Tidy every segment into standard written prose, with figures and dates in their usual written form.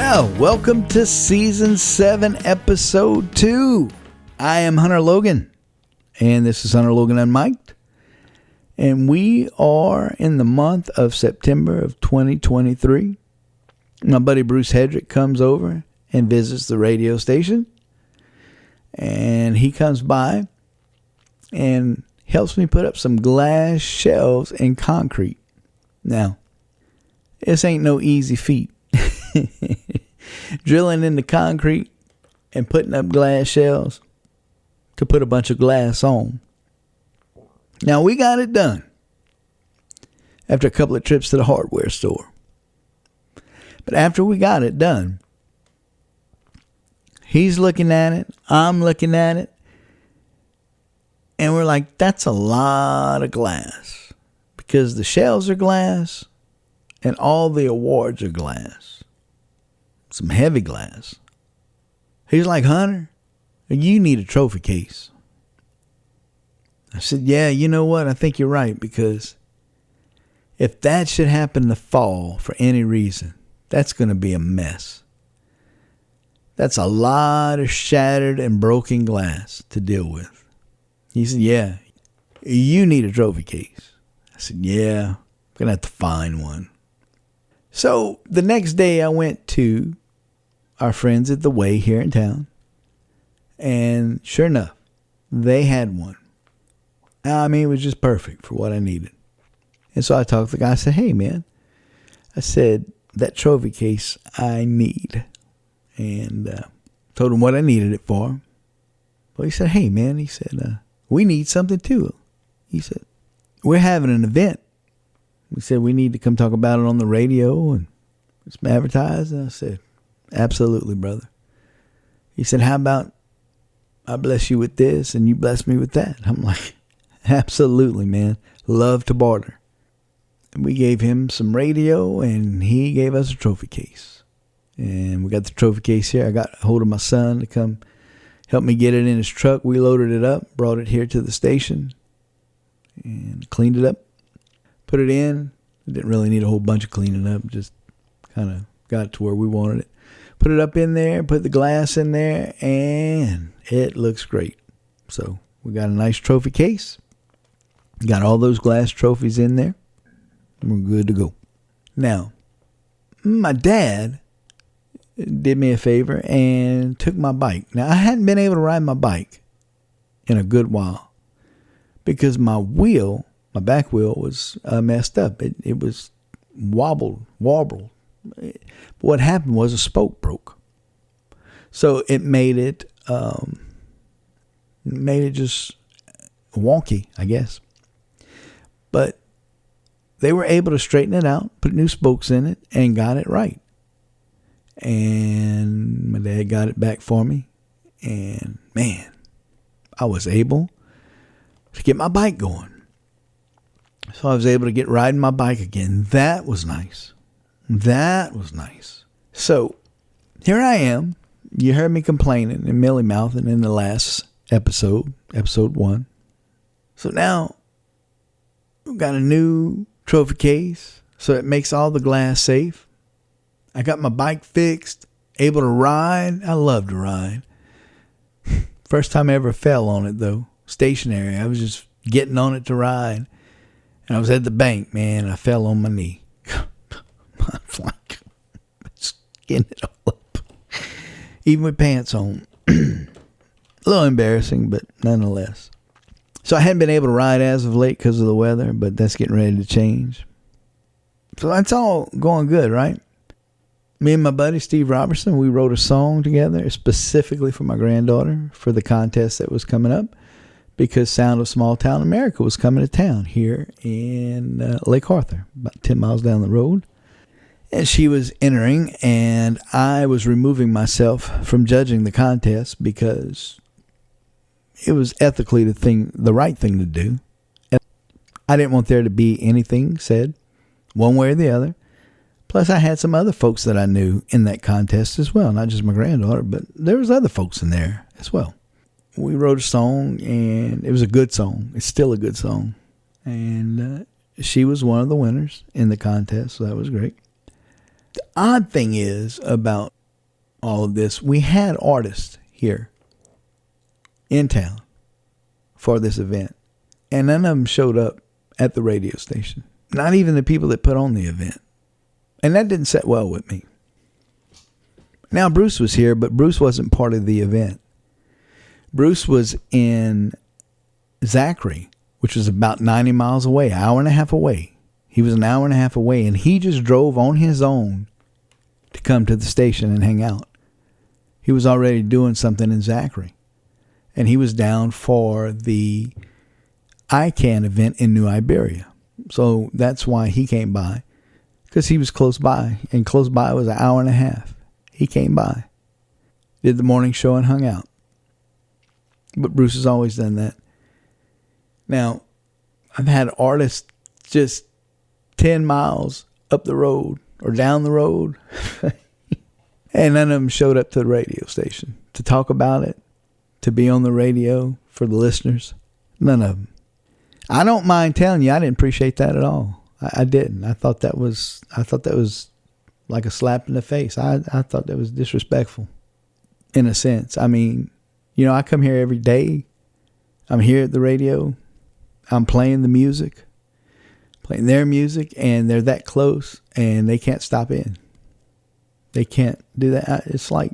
Yeah, welcome to Season 7, Episode 2. I am Hunter Logan, and this is Hunter Logan Unmiked. And we are in the month of September of 2023. My buddy Bruce Hedrick comes over and visits the radio station. And he comes by and helps me put up some glass shelves in concrete. Now, this ain't no easy feat. Drilling into concrete and putting up glass shelves to put a bunch of glass on. Now, we got it done after a couple of trips to the hardware store. But after we got it done, he's looking at it, I'm looking at it, and we're like, that's a lot of glass. Because the shelves are glass and all the awards are glass. Some heavy glass. He's like, Hunter, you need a trophy case. I said, yeah, you know what? I think you're right, because if that should happen to fall for any reason, that's going to be a mess. That's a lot of shattered and broken glass to deal with. He said, yeah, you need a trophy case. I said, yeah, I'm going to have to find one. So the next day I went to our friends at The Way here in town. And sure enough, they had one. I mean, it was just perfect for what I needed. And so I talked to the guy. I said, hey, man. I said, that trophy case I need. And told him what I needed it for. Well, he said, hey, man. He said, we need something too. He said, we're having an event. We said, we need to come talk about it on the radio and some advertising. I said, absolutely, brother. He said, how about I bless you with this and you bless me with that? I'm like, absolutely, man. Love to barter. And we gave him some radio and he gave us a trophy case. And we got the trophy case here. I got a hold of my son to come help me get it in his truck. We loaded it up, brought it here to the station and cleaned it up. Put it in. It didn't really need a whole bunch of cleaning up. Just kind of got it to where we wanted it. Put it up in there. Put the glass in there. And it looks great. So we got a nice trophy case. Got all those glass trophies in there. We're good to go. Now, my dad did me a favor and took my bike. Now, I hadn't been able to ride my bike in a good while because my back wheel was messed up. It was wobbled. What happened was a spoke broke. So it made it just wonky, I guess. But they were able to straighten it out, put new spokes in it, and got it right. And my dad got it back for me. And man, I was able to get my bike going. So I was able to get riding my bike again. That was nice. So here I am. You heard me complaining and milly-mouthing in the last episode 1. So now we've got a new trophy case, so it makes all the glass safe. I got my bike fixed, able to ride. I love to ride. First time I ever fell on it, though. Stationary. I was just getting on it to ride. And I was at the bank, man, and I fell on my knee. I'm like, getting it all up. Even with pants on. A little embarrassing, but nonetheless. So I hadn't been able to ride as of late because of the weather, but that's getting ready to change. So that's all going good, right? Me and my buddy Steve Robertson, we wrote a song together specifically for my granddaughter for the contest that was coming up because Sound of Small Town America was coming to town here in Lake Arthur, about 10 miles down the road. And she was entering, and I was removing myself from judging the contest because it was ethically the right thing to do. I didn't want there to be anything said one way or the other. Plus, I had some other folks that I knew in that contest as well. Not just my granddaughter, but there was other folks in there as well. We wrote a song, and it was a good song. It's still a good song. And she was one of the winners in the contest, so that was great. The odd thing is about all of this, we had artists here in town for this event, and none of them showed up at the radio station. Not even the people that put on the event. And that didn't sit well with me. Now, Bruce was here, but Bruce wasn't part of the event. Bruce was in Zachary, which was about 90 miles away, an hour and a half away. He was an hour and a half away, and he just drove on his own to come to the station and hang out. He was already doing something in Zachary, and he was down for the ICANN event in New Iberia. So that's why he came by, because he was close by, and close by was an hour and a half. He came by, did the morning show, and hung out. But Bruce has always done that. Now, I've had artists just 10 miles up the road or down the road, and none of them showed up to the radio station to talk about it, to be on the radio for the listeners. None of them. I don't mind telling you, I didn't appreciate that at all. I didn't. I thought that was like a slap in the face. I thought that was disrespectful, in a sense. I mean, I come here every day. I'm here at the radio. I'm playing the music, playing their music, and they're that close, and they can't stop in. They can't do that. It's like,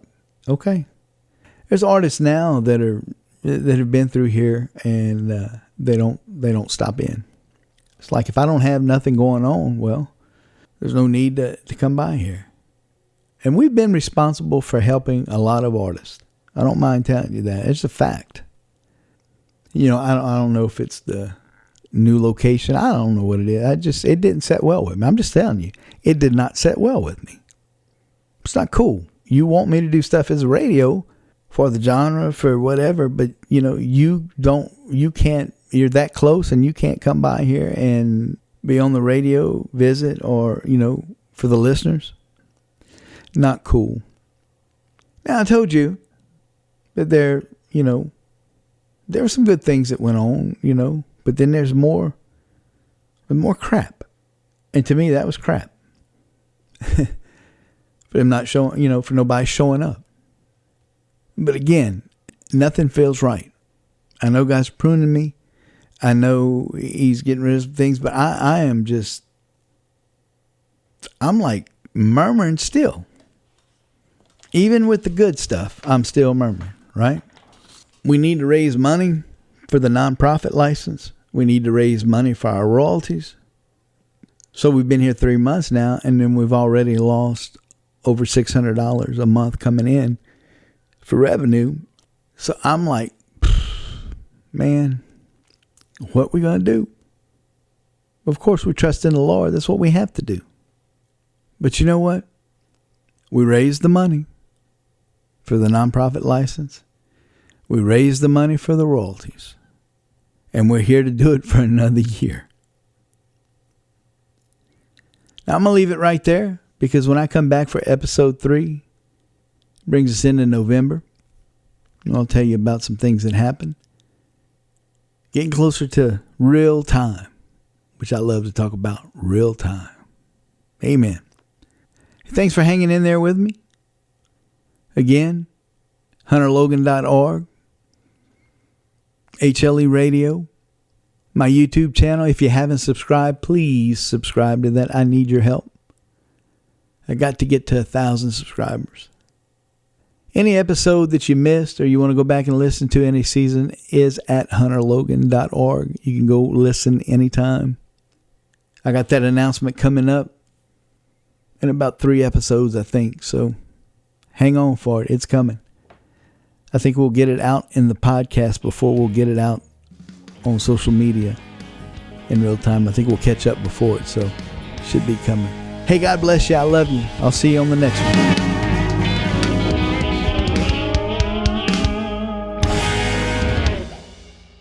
okay. There's artists now that have been through here, and they don't stop in. It's like, if I don't have nothing going on, well, there's no need to come by here. And we've been responsible for helping a lot of artists. I don't mind telling you that. It's a fact. I don't know if it's the new location. I don't know what it is. It didn't set well with me. I'm just telling you, it did not set well with me. It's not cool. You want me to do stuff as a radio for the genre, for whatever, but you can't, you're that close, and you can't come by here and be on the radio, visit, or, for the listeners. Not cool. Now, I told you that there were some good things that went on, but then there's more crap. And to me, that was crap. For them not showing, for nobody showing up. But again, nothing feels right. I know God's pruning me. I know he's getting rid of some things, but I'm like murmuring still. Even with the good stuff, I'm still murmuring, right? We need to raise money for the nonprofit license. We need to raise money for our royalties. So we've been here 3 months now, and then we've already lost over $600 a month coming in for revenue. So I'm like, man, what we going to do? Of course, we trust in the Lord. That's what we have to do. But you know what? We raised the money for the nonprofit license. We raised the money for the royalties. And we're here to do it for another year. Now, I'm going to leave it right there, because when I come back for episode 3, it brings us into November. And I'll tell you about some things that happened. Getting closer to real time, which I love to talk about, real time. Amen. Thanks for hanging in there with me. Again, HunterLogan.org, HLE Radio, my YouTube channel. If you haven't subscribed, please subscribe to that. I need your help. I got to get to 1,000 subscribers. Any episode that you missed or you want to go back and listen to any season is at HunterLogan.org. You can go listen anytime. I got that announcement coming up in about 3 episodes, I think. So hang on for it. It's coming. I think we'll get it out in the podcast before we'll get it out on social media in real time. I think we'll catch up before it, so it should be coming. Hey, God bless you. I love you. I'll see you on the next one.